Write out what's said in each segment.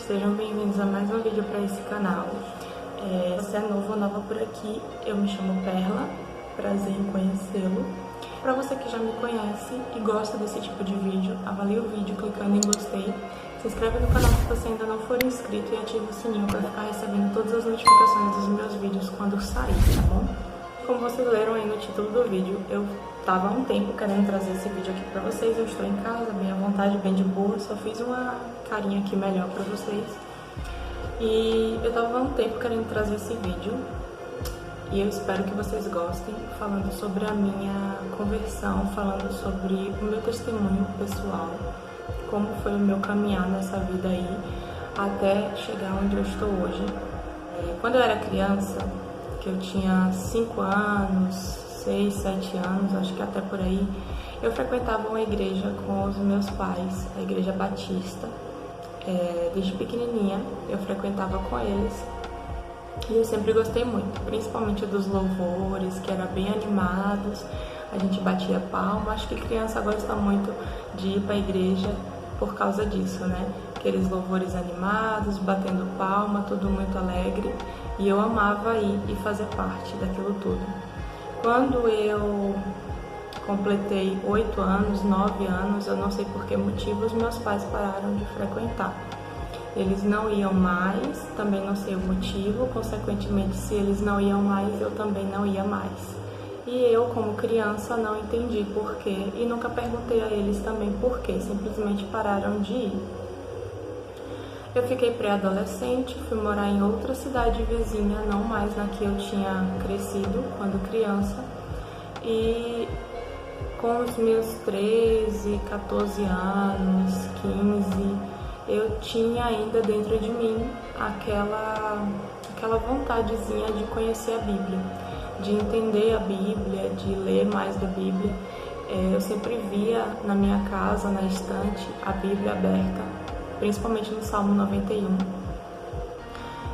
sejam bem-vindos a mais um vídeo para esse canal. Se você é novo ou nova por aqui, eu me chamo Perla, prazer em conhecê-lo. Para você que já me conhece e gosta desse tipo de vídeo, avalie o vídeo clicando em gostei, se inscreve no canal se você ainda não for inscrito e ative o sininho para ficar recebendo todas as notificações dos meus vídeos quando sair, tá bom? Como vocês leram aí no título do vídeo, eu estava há um tempo querendo trazer esse vídeo aqui pra vocês. Eu estou em casa, bem à vontade, bem de boa, só fiz uma carinha aqui melhor pra vocês. E eu estava há um tempo querendo trazer esse vídeo e eu espero que vocês gostem, falando sobre a minha conversão, falando sobre o meu testemunho pessoal, como foi o meu caminhar nessa vida aí, até chegar onde eu estou hoje. Quando eu era criança, que eu tinha 5 anos, 6, 7 anos, acho que até por aí, eu frequentava uma igreja com os meus pais, a Igreja Batista. Desde pequenininha eu frequentava com eles e eu sempre gostei muito, principalmente dos louvores, que eram bem animados, a gente batia palma. Acho que criança gosta muito de ir para a igreja por causa disso, né? Aqueles louvores animados, batendo palma, tudo muito alegre, e eu amava ir e fazer parte daquilo tudo. Quando eu completei 8 anos, 9 anos, eu não sei por que motivos, meus pais pararam de frequentar. Eles não iam mais, também não sei o motivo, consequentemente, se eles não iam mais, eu também não ia mais. E eu, como criança, não entendi por quê e nunca perguntei a eles também por quê, simplesmente pararam de ir. Eu fiquei pré-adolescente, fui morar em outra cidade vizinha, não mais na que eu tinha crescido quando criança. E com os meus 13, 14 anos, 15, eu tinha ainda dentro de mim aquela vontadezinha de conhecer a Bíblia, de entender a Bíblia, de ler mais da Bíblia. Eu sempre via na minha casa, na estante, a Bíblia aberta, principalmente no Salmo 91.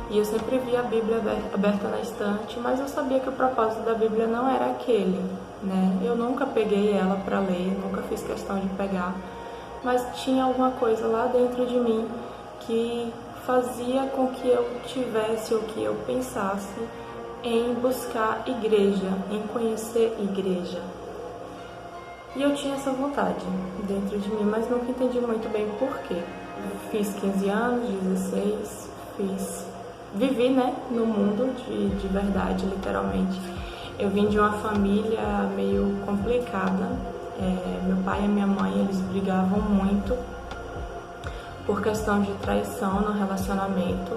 E eu sempre via a Bíblia aberta na estante, mas eu sabia que o propósito da Bíblia não era aquele, né? Eu nunca peguei ela para ler, nunca fiz questão de pegar, mas tinha alguma coisa lá dentro de mim que fazia com que eu tivesse, ou que eu pensasse em buscar igreja, em conhecer igreja. E eu tinha essa vontade dentro de mim, mas nunca entendi muito bem por quê. Fiz 15 anos, 16, vivi, né, no mundo de verdade, literalmente. Eu vim de uma família meio complicada. Meu pai e minha mãe, eles brigavam muito por questão de traição no relacionamento.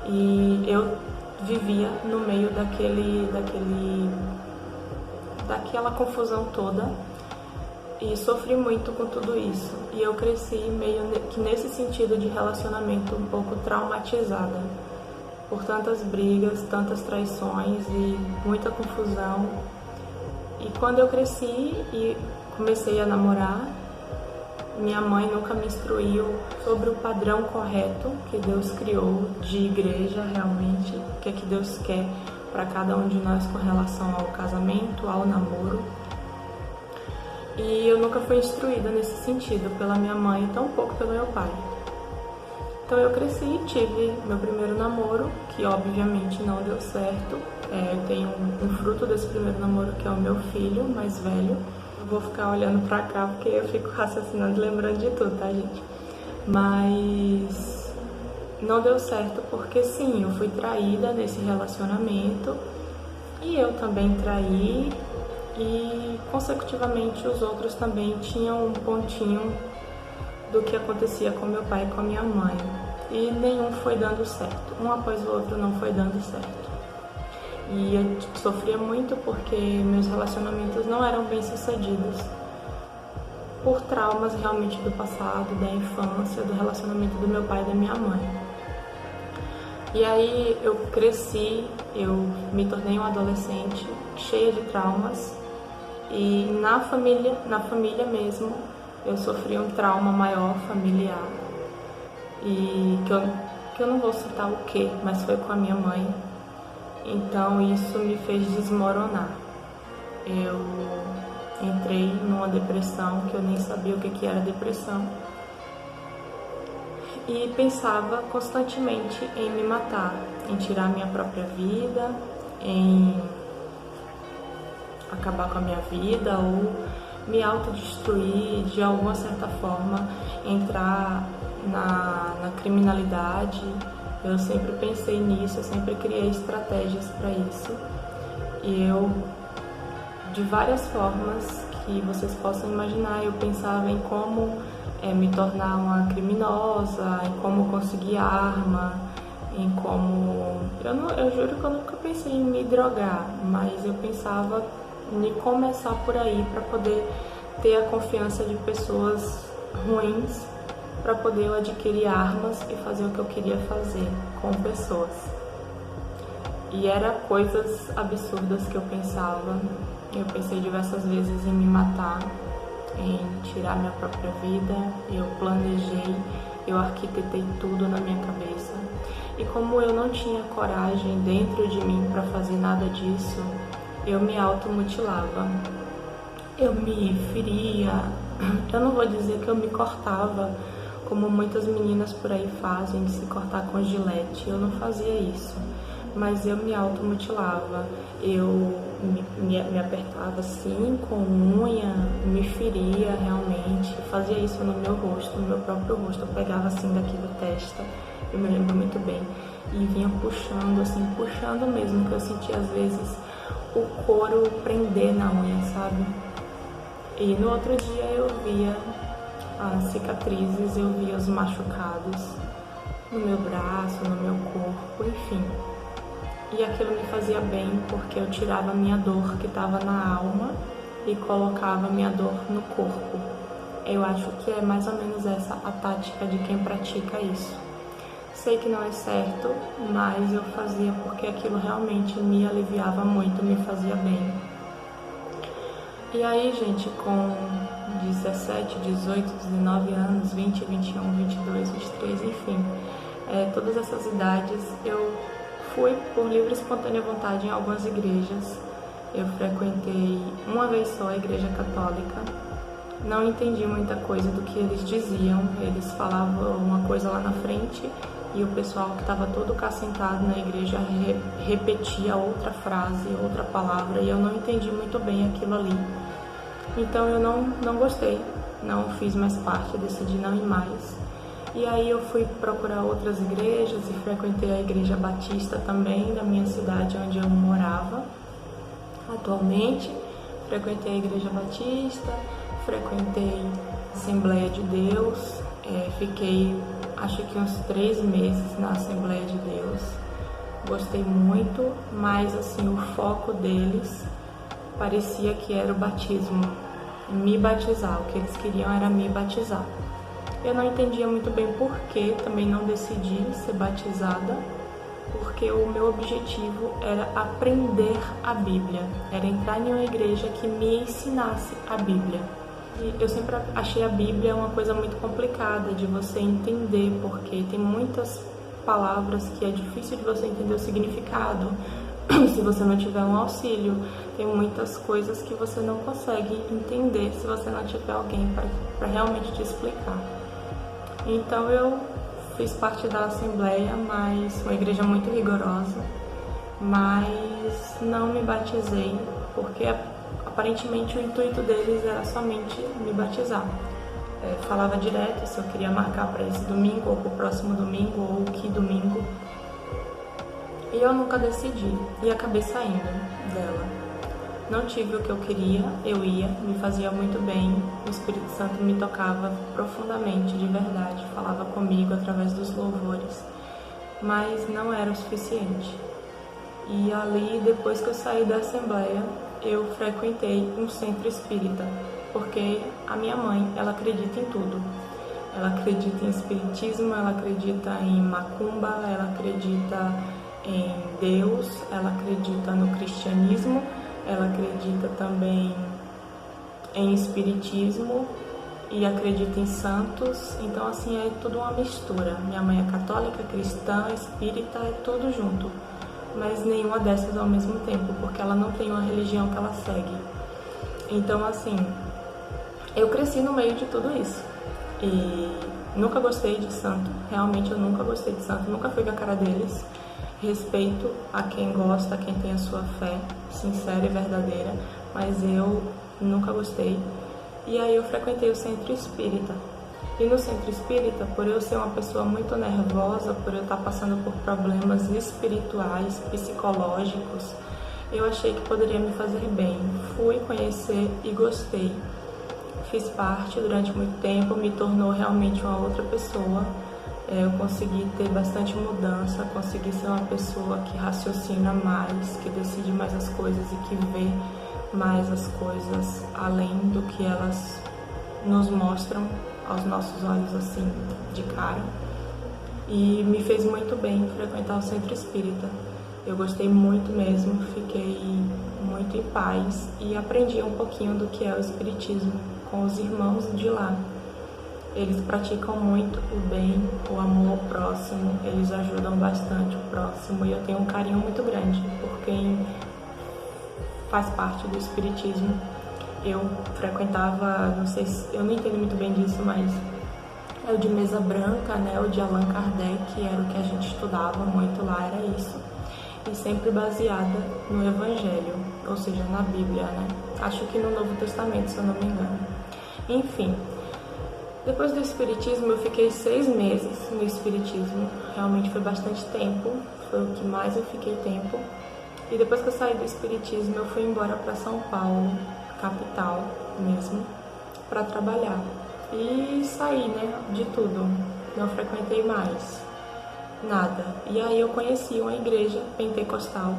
E eu vivia no meio daquela confusão toda e sofri muito com tudo isso. E eu cresci meio que nesse sentido de relacionamento um pouco traumatizada por tantas brigas, tantas traições e muita confusão. E quando eu cresci e comecei a namorar, minha mãe nunca me instruiu sobre o padrão correto que Deus criou de igreja realmente, o que é que Deus quer para cada um de nós com relação ao casamento, ao namoro. E eu nunca fui instruída nesse sentido pela minha mãe e tampouco pelo meu pai. Então eu cresci e tive meu primeiro namoro, que obviamente não deu certo. Eu tenho um fruto desse primeiro namoro, que é o meu filho mais velho. Eu vou ficar olhando pra cá porque eu fico raciocinando e lembrando de tudo, tá, gente? Mas não deu certo porque sim, eu fui traída nesse relacionamento e eu também traí. E consecutivamente os outros também tinham um pontinho do que acontecia com meu pai e com a minha mãe, e nenhum foi dando certo, um após o outro não foi dando certo. E eu sofria muito porque meus relacionamentos não eram bem sucedidos por traumas realmente do passado, da infância, do relacionamento do meu pai e da minha mãe. E aí eu cresci, eu me tornei uma adolescente cheia de traumas. E na família mesmo, eu sofri um trauma maior familiar. E que eu não vou citar o que, mas foi com a minha mãe. Então isso me fez desmoronar. Eu entrei numa depressão que eu nem sabia o que era depressão. e pensava constantemente em me matar, em tirar minha própria vida, em acabar com a minha vida ou me autodestruir, de alguma certa forma entrar na criminalidade. Eu sempre pensei nisso, eu sempre criei estratégias para isso. E eu, de várias formas que vocês possam imaginar, eu pensava em como me tornar uma criminosa, em como conseguir arma, em como... Eu juro que eu nunca pensei em me drogar, mas eu pensava em começar por aí para poder ter a confiança de pessoas ruins, para poder eu adquirir armas e fazer o que eu queria fazer com pessoas. E era coisas absurdas que eu pensava. Eu pensei diversas vezes em me matar, em tirar minha própria vida. Eu planejei, eu arquitetei tudo na minha cabeça. E como eu não tinha coragem dentro de mim para fazer nada disso, eu me automutilava. Eu me feria. Eu não vou dizer que eu me cortava, como muitas meninas por aí fazem, de se cortar com gilete. Eu não fazia isso, mas eu me automutilava. Eu me apertava assim com unha, me feria realmente. Fazia isso no meu rosto, no meu próprio rosto. Eu pegava assim daqui da testa, eu me lembro muito bem, e vinha puxando, assim, puxando mesmo, que eu sentia às vezes o couro prender na unha, sabe? E no outro dia eu via as cicatrizes, eu via os machucados no meu braço, no meu corpo, enfim. E aquilo me fazia bem porque eu tirava a minha dor que estava na alma e colocava a minha dor no corpo. Eu acho que é mais ou menos essa a tática de quem pratica isso. Sei que não é certo, mas eu fazia porque aquilo realmente me aliviava muito, me fazia bem. E aí, gente, com 17, 18, 19 anos, 20, 21, 22, 23, enfim, todas essas idades, eu fui por livre e espontânea vontade em algumas igrejas. Eu frequentei uma vez só a igreja católica. Não entendi muita coisa do que eles diziam. Eles falavam uma coisa lá na frente e o pessoal que estava todo cá sentado na igreja repetia outra frase, outra palavra, e eu não entendi muito bem aquilo ali. Então eu não gostei, não fiz mais parte, decidi não ir mais. E aí eu fui procurar outras igrejas e frequentei a igreja batista também da minha cidade onde eu morava atualmente. Frequentei a igreja batista, frequentei a Assembleia de Deus, fiquei acho que uns 3 meses na Assembleia de Deus. Gostei muito, mas assim, o foco deles parecia que era o batismo, me batizar. O que eles queriam era me batizar. Eu não entendia muito bem por que, também não decidi ser batizada, porque o meu objetivo era aprender a Bíblia, era entrar em uma igreja que me ensinasse a Bíblia. E eu sempre achei a Bíblia uma coisa muito complicada de você entender, porque tem muitas palavras que é difícil de você entender o significado, se você não tiver um auxílio. Tem muitas coisas que você não consegue entender se você não tiver alguém para realmente te explicar. Então eu fiz parte da Assembleia, mas uma igreja muito rigorosa, mas não me batizei, porque aparentemente o intuito deles era somente me batizar. Falava direto se eu queria marcar para esse domingo, ou para o próximo domingo, ou que domingo. E eu nunca decidi, e acabei saindo dela. Não tive o que eu queria, eu ia, me fazia muito bem, o Espírito Santo me tocava profundamente, de verdade, falava comigo através dos louvores, mas não era o suficiente. E ali, depois que eu saí da Assembleia, eu frequentei um centro espírita, porque a minha mãe, ela acredita em tudo. Ela acredita em espiritismo, ela acredita em macumba, ela acredita em Deus, ela acredita no cristianismo, ela acredita também em espiritismo e acredita em santos. Então assim, é tudo uma mistura. Minha mãe é católica, cristã, espírita, é tudo junto, mas nenhuma dessas ao mesmo tempo, porque ela não tem uma religião que ela segue. Então assim, eu cresci no meio de tudo isso. E nunca gostei de santo, realmente eu nunca gostei de santo, nunca fui com a cara deles. Respeito a quem gosta, a quem tem a sua fé sincera e verdadeira, mas eu nunca gostei. E aí eu frequentei o centro espírita. E no centro espírita, por eu ser uma pessoa muito nervosa, por eu estar passando por problemas espirituais, psicológicos, eu achei que poderia me fazer bem. Fui conhecer e gostei. Fiz parte durante muito tempo, me tornou realmente uma outra pessoa. Eu consegui ter bastante mudança, consegui ser uma pessoa que raciocina mais, que decide mais as coisas e que vê mais as coisas além do que elas nos mostram aos nossos olhos assim, de cara. E me fez muito bem frequentar o centro espírita. Eu gostei muito mesmo, fiquei muito em paz e aprendi um pouquinho do que é o espiritismo com os irmãos de lá. Eles praticam muito o bem, o amor ao próximo, eles ajudam bastante o próximo e eu tenho um carinho muito grande por quem faz parte do espiritismo. Eu frequentava, não sei se, eu não entendo muito bem disso, mas é o de mesa branca, né? O de Allan Kardec, era o que a gente estudava muito lá, era isso. E sempre baseada no Evangelho, ou seja, na Bíblia, né? Acho que no Novo Testamento, se eu não me engano. Enfim, depois do Espiritismo, eu fiquei 6 meses no Espiritismo. Realmente foi bastante tempo, foi o que mais eu fiquei tempo. E depois que eu saí do Espiritismo, eu fui embora para São Paulo, capital mesmo, para trabalhar. E saí, né, de tudo. Não frequentei mais nada. E aí eu conheci uma igreja pentecostal,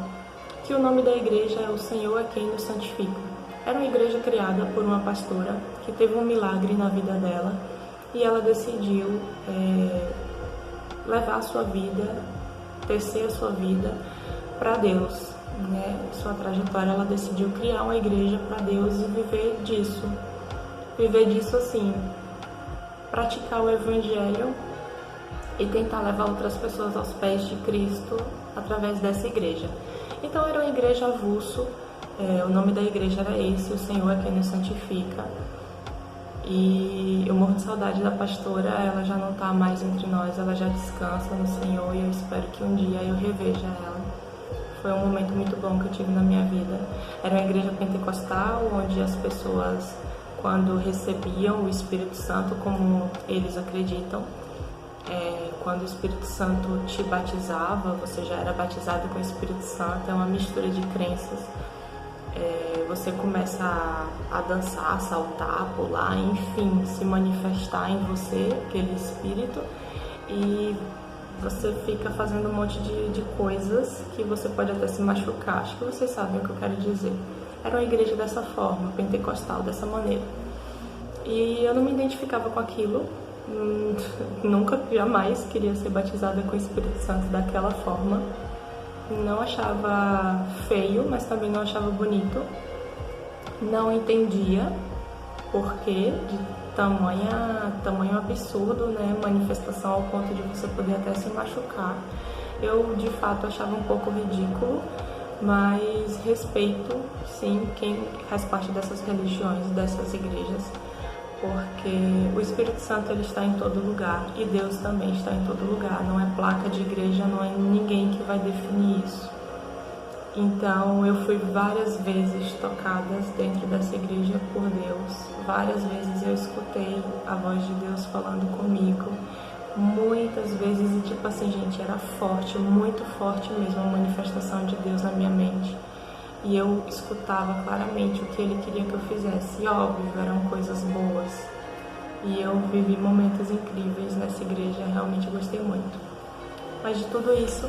que o nome da igreja é O Senhor é Quem Nos Santifica. Era uma igreja criada por uma pastora que teve um milagre na vida dela e ela decidiu levar a sua vida, tecer a sua vida para Deus, né? Sua trajetória, ela decidiu criar uma igreja para Deus e viver disso. Viver disso assim, praticar o Evangelho e tentar levar outras pessoas aos pés de Cristo através dessa igreja. Então era uma igreja avulso, o nome da igreja era esse, O Senhor é Quem Nos Santifica. E eu morro de saudade da pastora, ela já não está mais entre nós, ela já descansa no Senhor e eu espero que um dia eu reveja ela. Foi um momento muito bom que eu tive na minha vida. Era uma igreja pentecostal, onde as pessoas, quando recebiam o Espírito Santo, como eles acreditam, quando o Espírito Santo te batizava, você já era batizado com o Espírito Santo, é uma mistura de crenças. Você começa a dançar, saltar, pular, enfim, se manifestar em você, aquele Espírito, e você fica fazendo um monte de coisas que você pode até se machucar. Acho que vocês sabem o que eu quero dizer. Era uma igreja dessa forma, pentecostal, dessa maneira. E eu não me identificava com aquilo. Nunca, jamais queria ser batizada com o Espírito Santo daquela forma. Não achava feio, mas também não achava bonito. Não entendia porquê de tamanho absurdo, né? Manifestação ao ponto de você poder até se machucar. Eu, de fato, achava um pouco ridículo, mas respeito, sim, quem faz parte dessas religiões, dessas igrejas, porque o Espírito Santo, ele está em todo lugar e Deus também está em todo lugar. Não é placa de igreja, não é ninguém que vai definir isso. Então eu fui várias vezes tocadas dentro dessa igreja por Deus. Várias vezes eu escutei a voz de Deus falando comigo. Muitas vezes, e tipo assim, gente, era forte, muito forte mesmo a manifestação de Deus na minha mente. E eu escutava claramente o que Ele queria que eu fizesse. E óbvio, eram coisas boas. E eu vivi momentos incríveis nessa igreja, realmente gostei muito. Mas de tudo isso,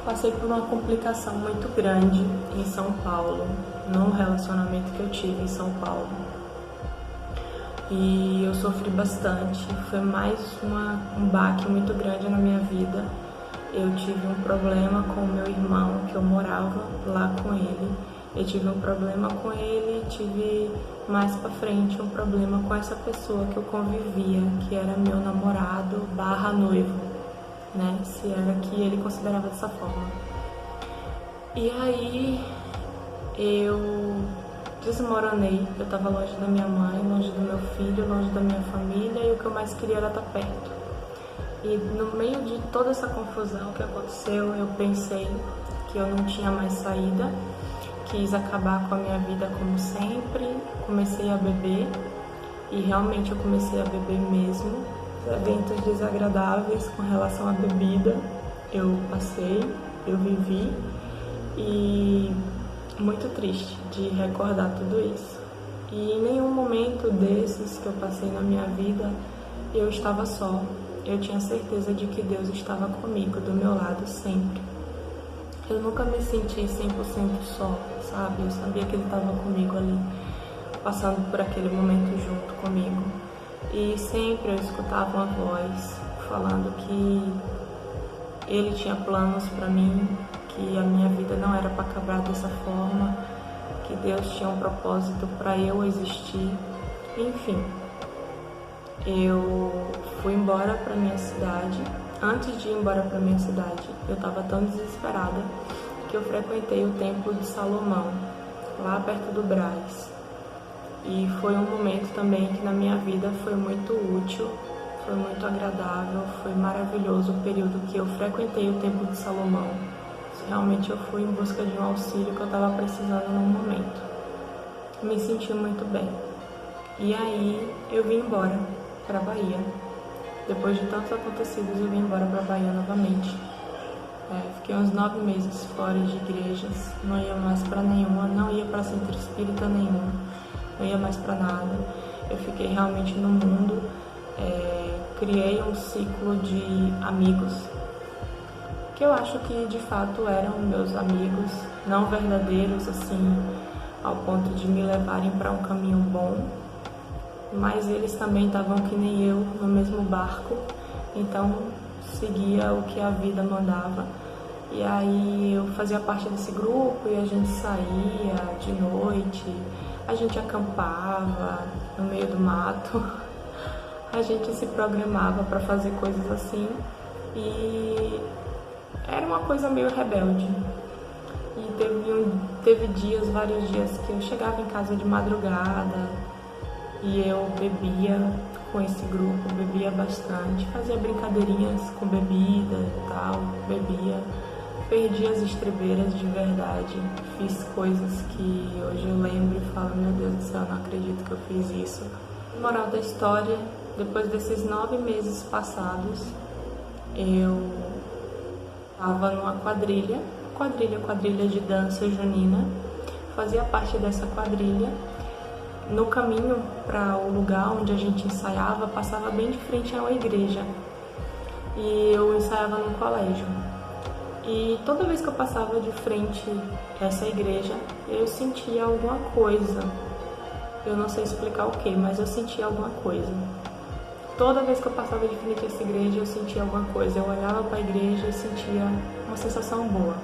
passei por uma complicação muito grande em São Paulo, num relacionamento que eu tive em São Paulo. E eu sofri bastante, foi mais um baque muito grande na minha vida. Eu tive um problema com o meu irmão, que eu morava lá com ele. Eu tive um problema com ele, tive mais pra frente um problema com essa pessoa que eu convivia, que era meu namorado / noivo, né? Se era que ele considerava dessa forma. E aí eu desmoronei. Eu estava longe da minha mãe, longe do meu filho, longe da minha família, e o que eu mais queria era estar perto. E no meio de toda essa confusão que aconteceu, eu pensei que eu não tinha mais saída, quis acabar com a minha vida como sempre, comecei a beber, e realmente eu comecei a beber mesmo. Eventos desagradáveis com relação à bebida eu passei, eu vivi, e muito triste de recordar tudo isso. E em nenhum momento desses que eu passei na minha vida eu estava só. Eu tinha certeza de que Deus estava comigo, do meu lado sempre. Eu nunca me senti 100% só, sabe? Eu sabia que Ele estava comigo ali, passando por aquele momento junto comigo. E sempre eu escutava uma voz falando que Ele tinha planos para mim, que a minha vida não era para acabar dessa forma, que Deus tinha um propósito para eu existir. Enfim, eu fui embora para minha cidade. Antes de ir embora para minha cidade, eu estava tão desesperada que eu frequentei o Templo de Salomão, lá perto do Brás. E foi um momento também que na minha vida foi muito útil, foi muito agradável, foi maravilhoso o período que eu frequentei o Templo de Salomão. Realmente eu fui em busca de um auxílio que eu estava precisando num momento. Me senti muito bem. E aí eu vim embora para a Bahia. Depois de tantos acontecidos, eu vim embora para a Bahia novamente. Fiquei uns 9 meses fora de igrejas, não ia mais para nenhuma, não ia para centro espírita nenhum, não ia mais para nada. Eu fiquei realmente no mundo, criei um ciclo de amigos, que eu acho que de fato eram meus amigos, não verdadeiros assim, ao ponto de me levarem para um caminho bom, mas eles também estavam que nem eu, no mesmo barco, então seguia o que a vida mandava. E aí eu fazia parte desse grupo e a gente saía de noite, a gente acampava no meio do mato, a gente se programava para fazer coisas assim, e era uma coisa meio rebelde. E teve dias, vários dias, que eu chegava em casa de madrugada e eu bebia com esse grupo, bebia bastante, fazia brincadeirinhas com bebida e tal, bebia, perdi as estribeiras de verdade, fiz coisas que hoje eu lembro e falo, meu Deus do céu, não acredito que eu fiz isso. Moral da história, depois desses 9 meses passados, eu estava numa quadrilha de dança junina, fazia parte dessa quadrilha. No caminho para o lugar onde a gente ensaiava, passava bem de frente a uma igreja, e eu ensaiava num colégio. E toda vez que eu passava de frente a essa igreja, eu sentia alguma coisa. Eu não sei explicar o que, mas eu sentia alguma coisa. Toda vez que eu passava de frente a essa igreja, eu sentia alguma coisa. Eu olhava para a igreja e sentia uma sensação boa.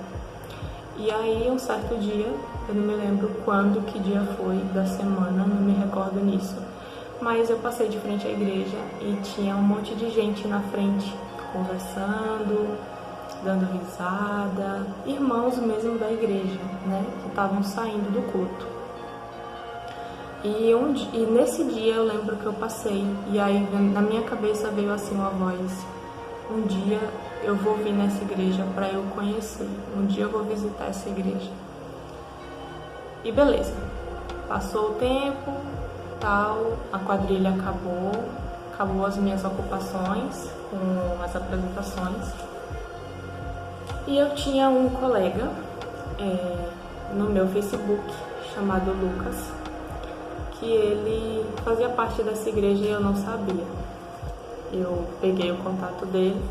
E aí, um certo dia, eu não me lembro quando, que dia foi da semana, não me recordo nisso, mas eu passei de frente à igreja e tinha um monte de gente na frente, conversando, dando risada, irmãos mesmo da igreja, né, que estavam saindo do culto. E nesse dia eu lembro que eu passei, e aí na minha cabeça veio assim uma voz: um dia eu vou vir nessa igreja para eu conhecer, um dia eu vou visitar essa igreja. E beleza, passou o tempo, tal, a quadrilha acabou as minhas ocupações com as apresentações. E eu tinha um colega no meu Facebook chamado Lucas, que ele fazia parte dessa igreja e eu não sabia. Eu peguei o contato dele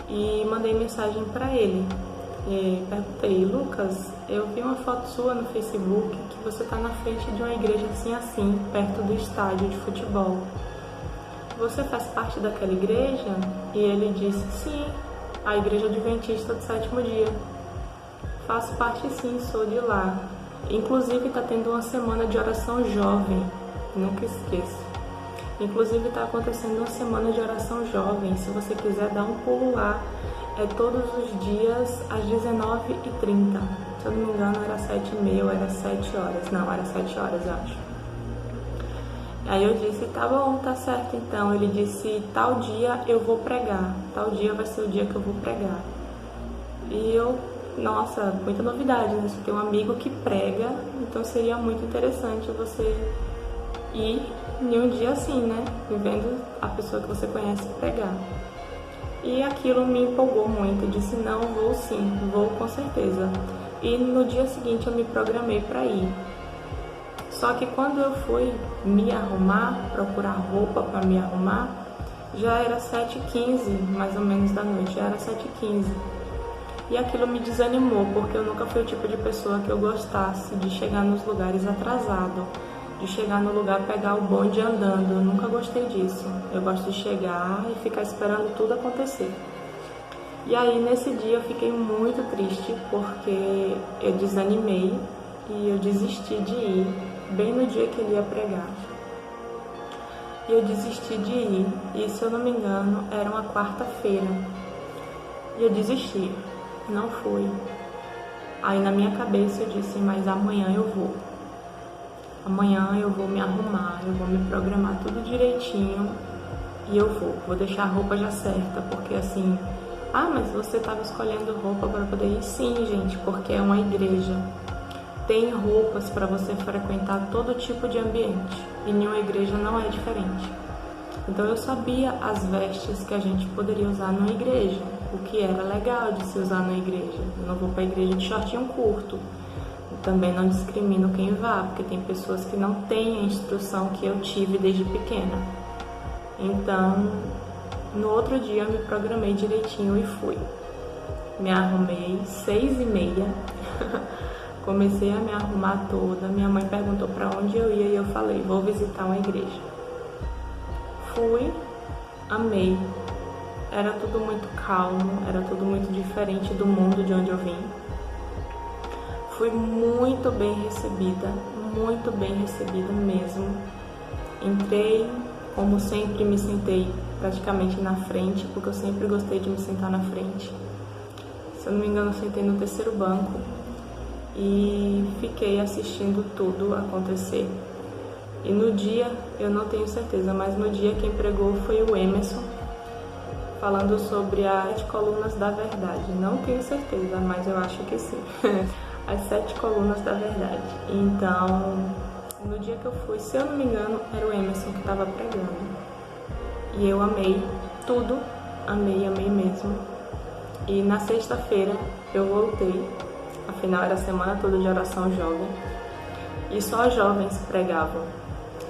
e mandei mensagem para ele. E perguntei: Lucas, eu vi uma foto sua no Facebook que você está na frente de uma igreja assim, perto do estádio de futebol. Você faz parte daquela igreja? E ele disse: sim, a Igreja Adventista do Sétimo Dia. Faço parte sim, sou de lá. Inclusive está tendo uma semana de oração jovem, nunca esqueço. Inclusive está acontecendo uma semana de oração jovem, se você quiser dar um pulo lá é todos os dias às 19h30. Se eu não me engano, era 7h30 ou era 7 horas. Não, era 7 horas, eu acho. Aí eu disse, tá bom, tá certo então. Ele disse, tal dia eu vou pregar. Tal dia vai ser o dia que eu vou pregar. E eu, nossa, muita novidade, né? Você tem um amigo que prega, então seria muito interessante você ir em um dia assim, né? Vendo a pessoa que você conhece pregar. E aquilo me empolgou muito, eu disse, não, vou sim, vou com certeza. E no dia seguinte eu me programei para ir. Só que quando eu fui me arrumar, procurar roupa para me arrumar, já era 7h15, mais ou menos da noite, já era 7h15. E aquilo me desanimou, porque eu nunca fui o tipo de pessoa que eu gostasse de chegar nos lugares atrasado, de chegar no lugar, pegar o bonde andando. Eu nunca gostei disso. Eu gosto de chegar e ficar esperando tudo acontecer. E aí, nesse dia, eu fiquei muito triste, porque eu desanimei e eu desisti de ir, bem no dia que ele ia pregar. E eu desisti de ir, e se eu não me engano, era uma quarta-feira. E eu desisti, não fui. Aí, na minha cabeça, eu disse, mas amanhã eu vou. Amanhã eu vou me arrumar, eu vou me programar tudo direitinho e eu vou deixar a roupa já certa, porque assim, mas você estava escolhendo roupa para poder ir? Sim, gente, porque é uma igreja. Tem roupas para você frequentar todo tipo de ambiente e nenhuma igreja não é diferente. Então eu sabia as vestes que a gente poderia usar numa igreja, o que era legal de se usar na igreja. Eu não vou para a igreja de shortinho curto. Também não discrimino quem vá, porque tem pessoas que não têm a instrução que eu tive desde pequena. Então, no outro dia eu me programei direitinho e fui. Me arrumei 6h30, comecei a me arrumar toda. Minha mãe perguntou para onde eu ia e eu falei, vou visitar uma igreja. Fui, amei. Era tudo muito calmo, era tudo muito diferente do mundo de onde eu vim. Fui muito bem recebida mesmo. Entrei, como sempre, me sentei praticamente na frente, porque eu sempre gostei de me sentar na frente. Se eu não me engano, eu sentei no terceiro banco e fiquei assistindo tudo acontecer. E no dia, eu não tenho certeza, mas no dia quem pregou foi o Emerson, falando sobre as 7 colunas da verdade. Não tenho certeza, mas eu acho que sim. As 7 colunas da verdade. Então, no dia que eu fui, se eu não me engano, era o Emerson que estava pregando. E eu amei tudo, amei mesmo. E na sexta-feira eu voltei, afinal era a semana toda de oração jovem, e só jovens pregavam.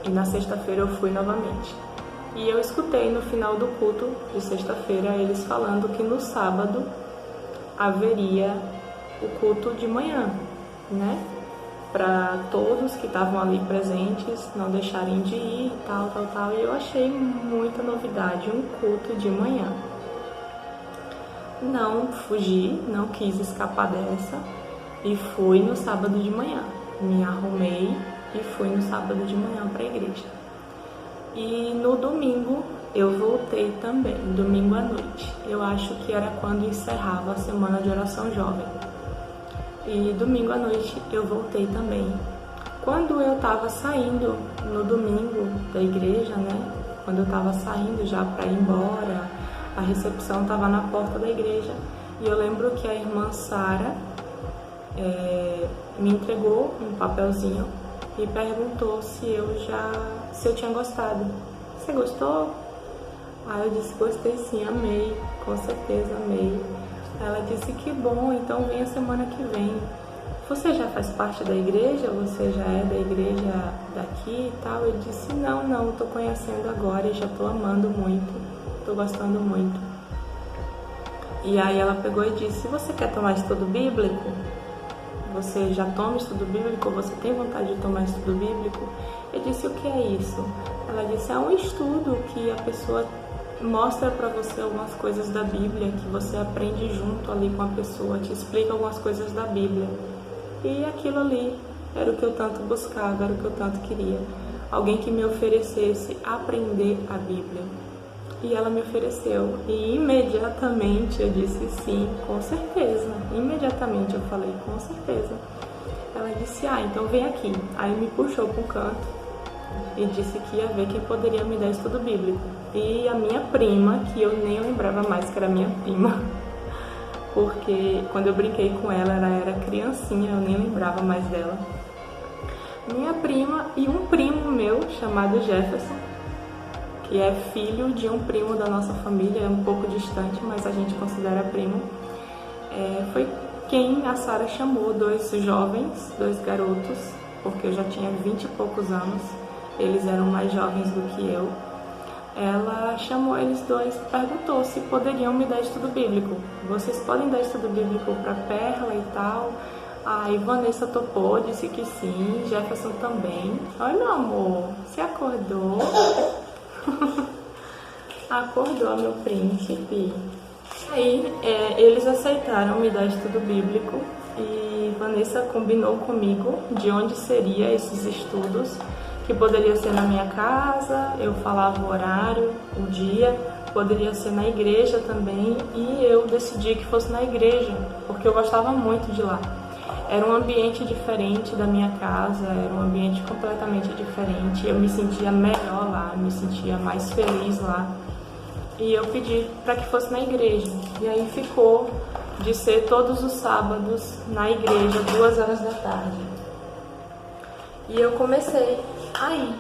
E na sexta-feira eu fui novamente. E eu escutei no final do culto de sexta-feira eles falando que no sábado haveria o culto de manhã, né? Para todos que estavam ali presentes não deixarem de ir, tal. E eu achei muita novidade, um culto de manhã. Não fugi, não quis escapar dessa e fui no sábado de manhã. Me arrumei e fui no sábado de manhã para a igreja. E no domingo eu voltei também, domingo à noite. Eu acho que era quando encerrava a semana de oração jovem. E domingo à noite eu voltei também. Quando eu estava saindo no domingo da igreja, né? Quando eu estava saindo já para ir embora, a recepção estava na porta da igreja. E eu lembro que a irmã Sara me entregou um papelzinho e perguntou se eu tinha gostado. Você gostou? Aí eu disse, gostei sim, amei, com certeza amei. Ela disse, que bom, então vem a semana que vem. Você já faz parte da igreja? Você já é da igreja daqui e tal? Eu disse, não, estou conhecendo agora e já estou amando muito, estou gostando muito. E aí ela pegou e disse, você quer tomar estudo bíblico? Você já toma estudo bíblico? Você tem vontade de tomar estudo bíblico? Eu disse, o que é isso? Ela disse, é um estudo que a pessoa mostra para você algumas coisas da Bíblia, que você aprende junto ali com a pessoa, te explica algumas coisas da Bíblia. E aquilo ali era o que eu tanto buscava, era o que eu tanto queria. Alguém que me oferecesse aprender a Bíblia. e ela me ofereceu. E imediatamente eu disse sim, com certeza. Imediatamente eu falei, com certeza. Ela disse, então vem aqui. Aí me puxou para um canto e disse que ia ver quem poderia me dar estudo bíblico. E a minha prima, que eu nem lembrava mais que era minha prima, porque quando eu brinquei com ela, ela era criancinha, eu nem lembrava mais dela. Minha prima e um primo meu chamado Jefferson, que é filho de um primo da nossa família, é um pouco distante, mas a gente considera primo, foi quem a Sara chamou, 2 jovens, 2 garotos, porque eu já tinha 20 e poucos anos, eles eram mais jovens do que eu. Ela chamou eles 2 e perguntou se poderiam me dar estudo bíblico. Vocês podem dar estudo bíblico para Perla e tal? Aí Vanessa topou, disse que sim, Jefferson também. Oi, meu amor, você acordou? Acordou, meu príncipe. Aí eles aceitaram me dar estudo bíblico e Vanessa combinou comigo de onde seria esses estudos, que poderia ser na minha casa, eu falava o horário, o dia, poderia ser na igreja também, e eu decidi que fosse na igreja, porque eu gostava muito de lá. Era um ambiente diferente da minha casa, era um ambiente completamente diferente, eu me sentia melhor lá, me sentia mais feliz lá. E eu pedi para que fosse na igreja, e aí ficou de ser todos os sábados na igreja, 2 horas da tarde. E eu comecei aí.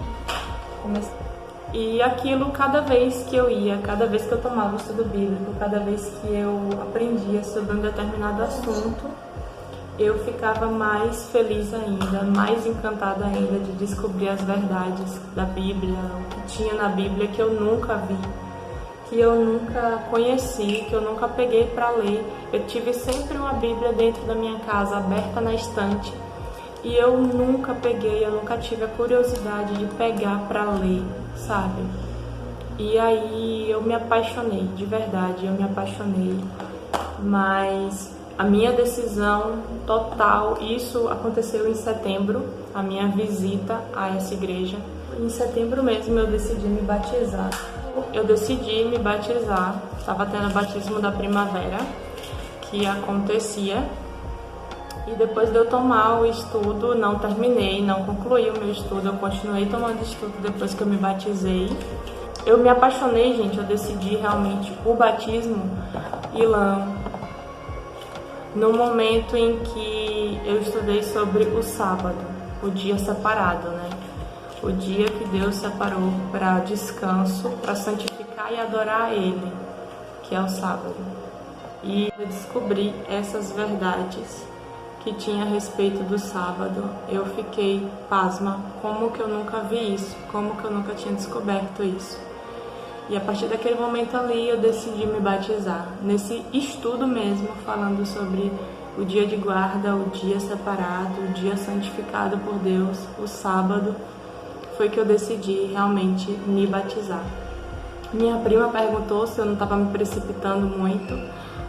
E aquilo, cada vez que eu ia, cada vez que eu tomava o estudo bíblico, cada vez que eu aprendia sobre um determinado assunto, eu ficava mais feliz ainda, mais encantada ainda de descobrir as verdades da Bíblia, o que tinha na Bíblia que eu nunca vi, que eu nunca conheci, que eu nunca peguei para ler. Eu tive sempre uma Bíblia dentro da minha casa, aberta na estante, e eu nunca peguei, eu nunca tive a curiosidade de pegar para ler, sabe? E aí eu me apaixonei, de verdade, eu me apaixonei. Mas a minha decisão total, isso aconteceu em setembro, a minha visita a essa igreja. Em setembro mesmo eu decidi me batizar. Eu decidi me batizar, estava tendo o batismo da primavera, que acontecia. E depois de eu tomar o estudo, não terminei, não concluí o meu estudo, eu continuei tomando estudo depois que eu me batizei. Eu me apaixonei, gente, eu decidi realmente o batismo, Ilan, no momento em que eu estudei sobre o sábado, o dia separado, né? O dia que Deus separou para descanso, para santificar e adorar a Ele, que é o sábado. E eu descobri essas verdades que tinha a respeito do sábado. Eu fiquei pasma, como que eu nunca vi isso, como que eu nunca tinha descoberto isso. E a partir daquele momento ali eu decidi me batizar, nesse estudo mesmo, falando sobre o dia de guarda, o dia separado, o dia santificado por Deus, o sábado, foi que eu decidi realmente me batizar. Minha prima perguntou se eu não estava me precipitando muito,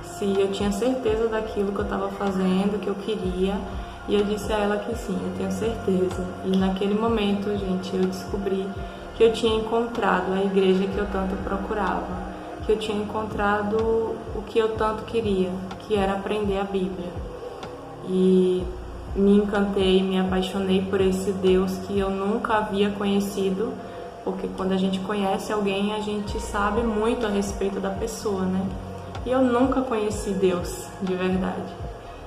se eu tinha certeza daquilo que eu estava fazendo, que eu queria, e eu disse a ela que sim, eu tenho certeza. E naquele momento, gente, eu descobri que eu tinha encontrado a igreja que eu tanto procurava, que eu tinha encontrado o que eu tanto queria, que era aprender a Bíblia. E me encantei, me apaixonei por esse Deus que eu nunca havia conhecido, porque quando a gente conhece alguém, a gente sabe muito a respeito da pessoa, né? E eu nunca conheci Deus de verdade.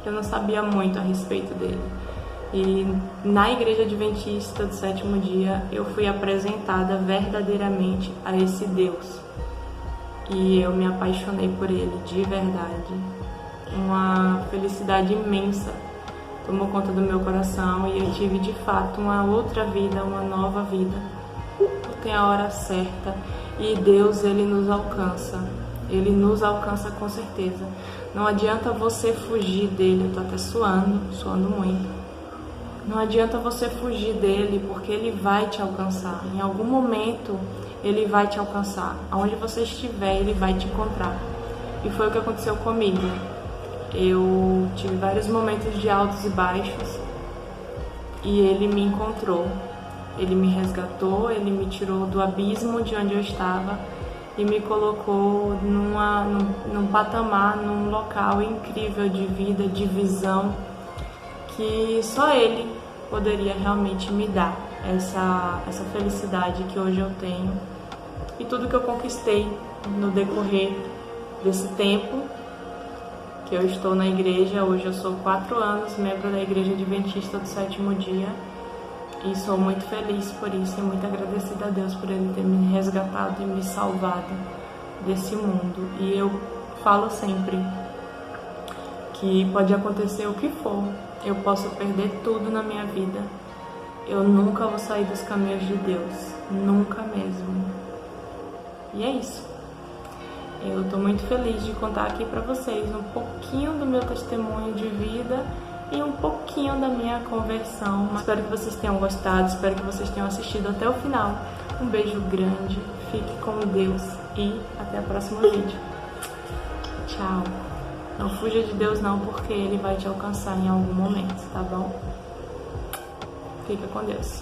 Eu não sabia muito a respeito dele. E na Igreja Adventista do Sétimo Dia, eu fui apresentada verdadeiramente a esse Deus. E eu me apaixonei por ele de verdade. Uma felicidade imensa tomou conta do meu coração e eu tive de fato uma outra vida, uma nova vida. Tem a hora certa e Deus, ele nos alcança. Ele nos alcança com certeza. Não adianta você fugir dele. Eu tô até suando muito. Não adianta você fugir dele, porque ele vai te alcançar. Em algum momento, ele vai te alcançar. Aonde você estiver, ele vai te encontrar. E foi o que aconteceu comigo. Eu tive vários momentos de altos e baixos. E ele me encontrou. Ele me resgatou, ele me tirou do abismo de onde eu estava e me colocou num patamar, num local incrível de vida, de visão, que só Ele poderia realmente me dar essa felicidade que hoje eu tenho e tudo que eu conquistei no decorrer desse tempo que eu estou na igreja. Hoje eu sou 4 anos membro da Igreja Adventista do Sétimo Dia e sou muito feliz por isso e muito agradecida a Deus por Ele ter me resgatado e me salvado desse mundo. E eu falo sempre que pode acontecer o que for, eu posso perder tudo na minha vida, eu nunca vou sair dos caminhos de Deus, nunca mesmo. E é isso. Eu estou muito feliz de contar aqui para vocês um pouquinho do meu testemunho de vida e um pouquinho da minha conversão. Espero que vocês tenham gostado, espero que vocês tenham assistido até o final. Um beijo grande, fique com Deus e até o próximo vídeo. Tchau. Não fuja de Deus não, porque Ele vai te alcançar em algum momento, tá bom? Fica com Deus.